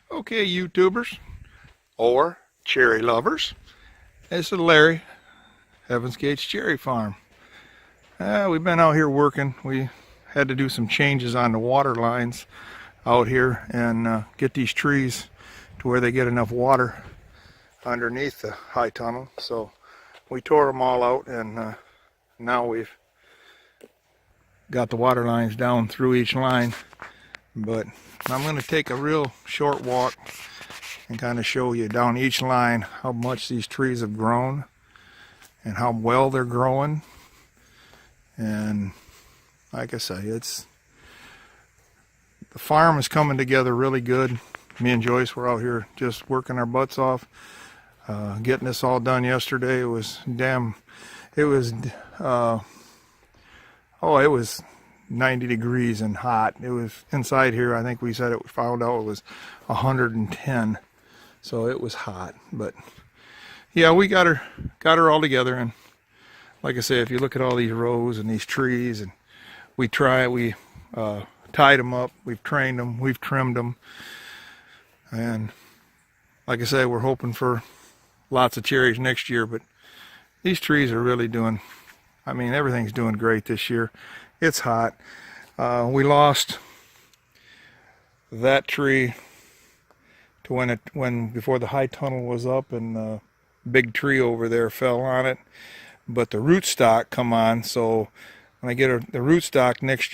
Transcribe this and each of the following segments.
Okay, YouTubers or cherry lovers, this is Larry, Heaven's Gates Cherry Farm. We've been out here working. We had to do some changes on the water lines out here and get these trees to where they get enough water underneath the high tunnel. So we tore them all out, and now we've got the water lines down through each line. But I'm going to take a real short walk and kind of show you down each line how much these trees have grown and how well they're growing. And like I say, the farm is coming together really good. Me and Joyce were out here just working our butts off, getting this all done yesterday. It was it was 90 degrees and hot. It was inside here. I think we found out it was 110. So it was hot, but yeah, we got her all together. And like I say, if you look at all these rows and these trees, and we tied them up, we've trained them, we've trimmed them, and like I say, we're hoping for lots of cherries next year. But these trees are really doing, I mean, everything's doing great this year. It's hot. We lost that tree to when before the high tunnel was up, and the big tree over there fell on it. But the rootstock come on, so when I get the rootstock next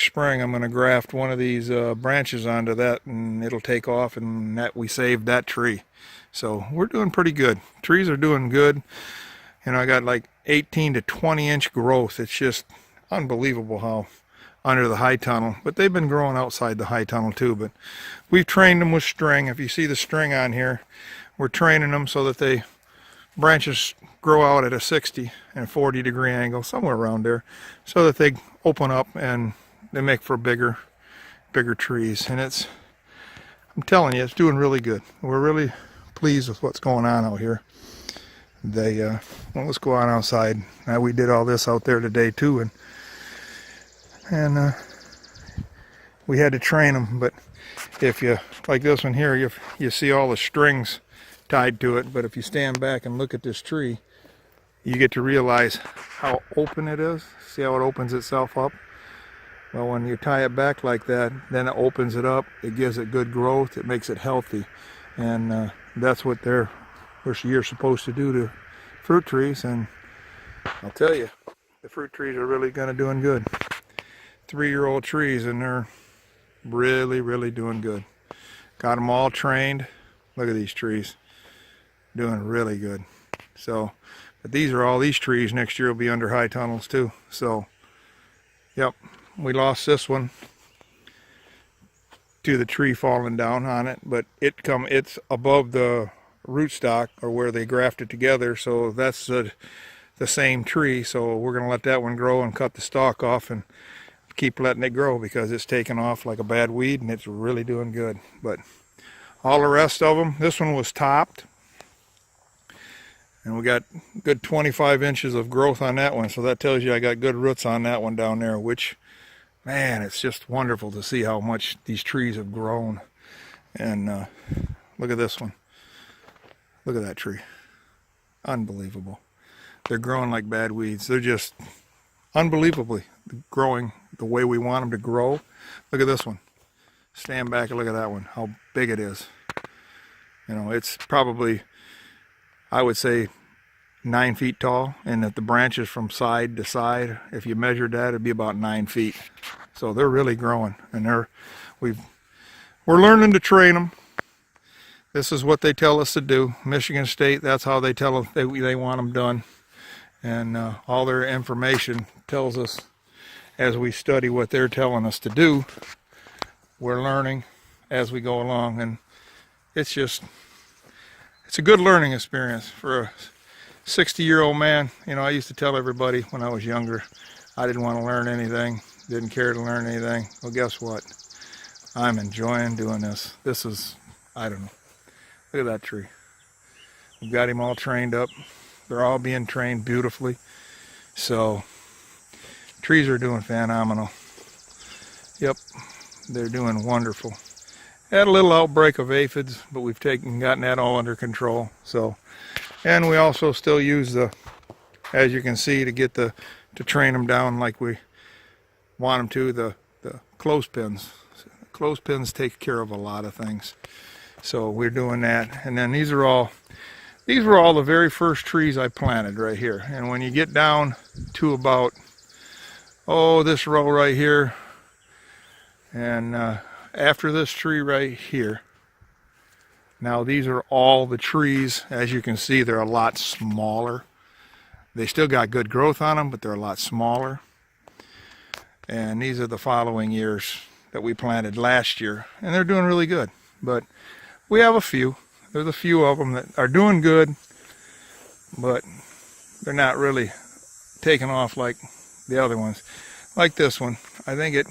spring, I'm going to graft one of these branches onto that, and it'll take off, and that we saved that tree. So we're doing pretty good. Trees are doing good. You know, I got like 18 to 20 inch growth. It's just unbelievable how under the high tunnel, but they've been growing outside the high tunnel too. But we've trained them with string. If you see the string on here, we're training them so that they branches grow out at a 60 and 40 degree angle, somewhere around there, so that they open up and they make for bigger trees. And I'm telling you, it's doing really good. We're really pleased with what's going on out here. Well, let's go on outside. We did all this out there today too, and we had to train them. But if you like this one here, you see all the strings tied to it. But if you stand back and look at this tree, you get to realize how open it is. See how it opens itself up? Well, when you tie it back like that, then it opens it up. It gives it good growth. It makes it healthy, and that's what you're supposed to do to fruit trees. And I'll tell you, the fruit trees are really doing good. 3-year-old trees, and they're really doing good. Got them all trained. Look at these trees, doing really good. So, but these trees next year will be under high tunnels too. So, yep, we lost this one to the tree falling down on it, but it's above the rootstock, or where they grafted together, so that's the same tree. So we're going to let that one grow and cut the stalk off and keep letting it grow, because it's taken off like a bad weed, and it's really doing good. But all the rest of them, this one was topped, and we got good 25 inches of growth on that one, so that tells you I got good roots on that one down there, which, man, it's just wonderful to see how much these trees have grown. And look at this one. Look at that tree. Unbelievable. They're growing like bad weeds. They're just unbelievably growing the way we want them to grow. Look at this one. Stand back and look at that one, how big it is. You know, it's probably, I would say, 9 feet tall, and that the branches from side to side, if you measured that, it'd be about 9 feet. So they're really growing, and we're learning to train them. This is what they tell us to do. Michigan State, that's how they tell us they want them done. And all their information tells us, as we study what they're telling us to do, we're learning as we go along. And it's a good learning experience for a 60-year-old man. You know, I used to tell everybody when I was younger, I didn't want to learn anything, didn't care to learn anything. Well, guess what? I'm enjoying doing this. This is, I don't know. Look at that tree. We've got him all trained up. They're all being trained beautifully. So, trees are doing phenomenal. Yep, they're doing wonderful. Had a little outbreak of aphids, but we've gotten that all under control. So, and we also still use the, as you can see, to train them down like we want them to, the clothespins. Clothespins take care of a lot of things. So we're doing that. And then these were all the very first trees I planted right here. And when you get down to about, this row right here, and after this tree right here, now these are all the trees. As you can see, they're a lot smaller. They still got good growth on them, but they're a lot smaller. And these are the following years that we planted last year, and they're doing really good. But we have a few. There's a few of them that are doing good, but they're not really taking off like the other ones. Like this one, I think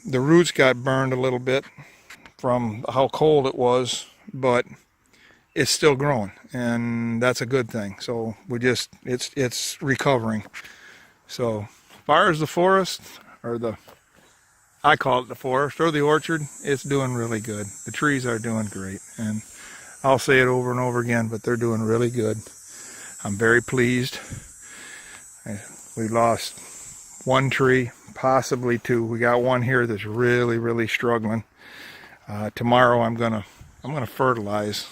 the roots got burned a little bit from how cold it was, but it's still growing, and that's a good thing. So it's recovering. So as far as the forest, or I call it the forest, or the orchard, it's doing really good. The trees are doing great, and I'll say it over and over again, but they're doing really good. I'm very pleased. We lost one tree, possibly two. We got one here that's really, really struggling. Tomorrow I'm gonna fertilize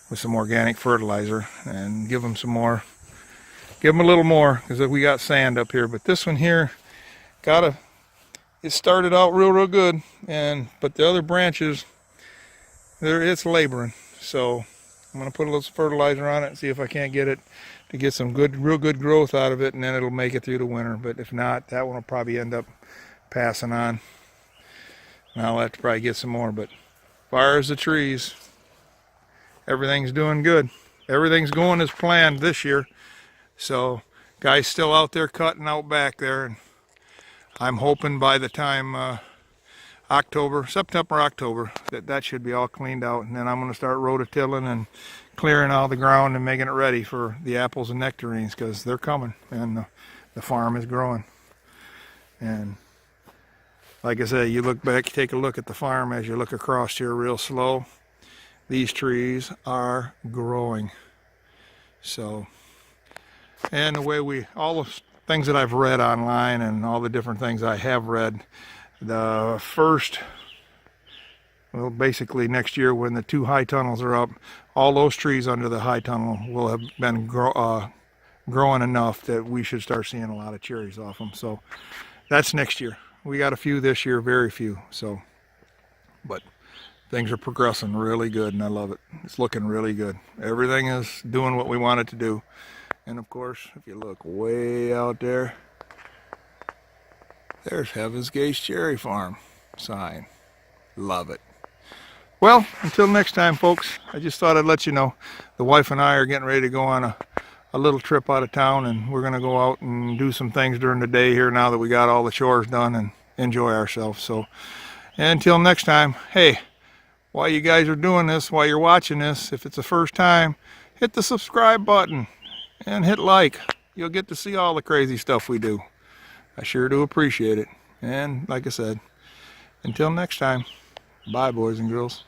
with some organic fertilizer and give them some more. Give them a little more, because we got sand up here. But this one here, it started out real good, but the other branches, it's laboring. So I'm gonna put a little fertilizer on it and see if I can't get it to get some real good growth out of it, and then it'll make it through the winter. But if not, that one will probably end up passing on. And I'll have to probably get some more. But as far as the trees, everything's doing good. Everything's going as planned this year. So guys still out there cutting out back there, and I'm hoping by the time September, October, that should be all cleaned out, and then I'm going to start rototilling and clearing all the ground and making it ready for the apples and nectarines, because they're coming, and the farm is growing. And like I said, you look back, take a look at the farm as you look across here real slow. These trees are growing. So, and the way all the things that I've read online and all the different things I have read, basically next year when the 2 high tunnels are up, all those trees under the high tunnel will have been growing enough that we should start seeing a lot of cherries off them. So that's next year. We got a few this year, very few. So, but things are progressing really good, and I love it. It's looking really good. Everything is doing what we want it to do. And of course, if you look way out there, there's Heaven's Gates Cherry Farm sign. Love it. Well, until next time, folks, I just thought I'd let you know. The wife and I are getting ready to go on a little trip out of town, and we're going to go out and do some things during the day here now that we got all the chores done, and enjoy ourselves. So until next time, hey, while you guys are doing this, while you're watching this, if it's the first time, hit the subscribe button and hit like. You'll get to see all the crazy stuff we do. I sure do appreciate it. And like I said, until next time, bye, boys and girls.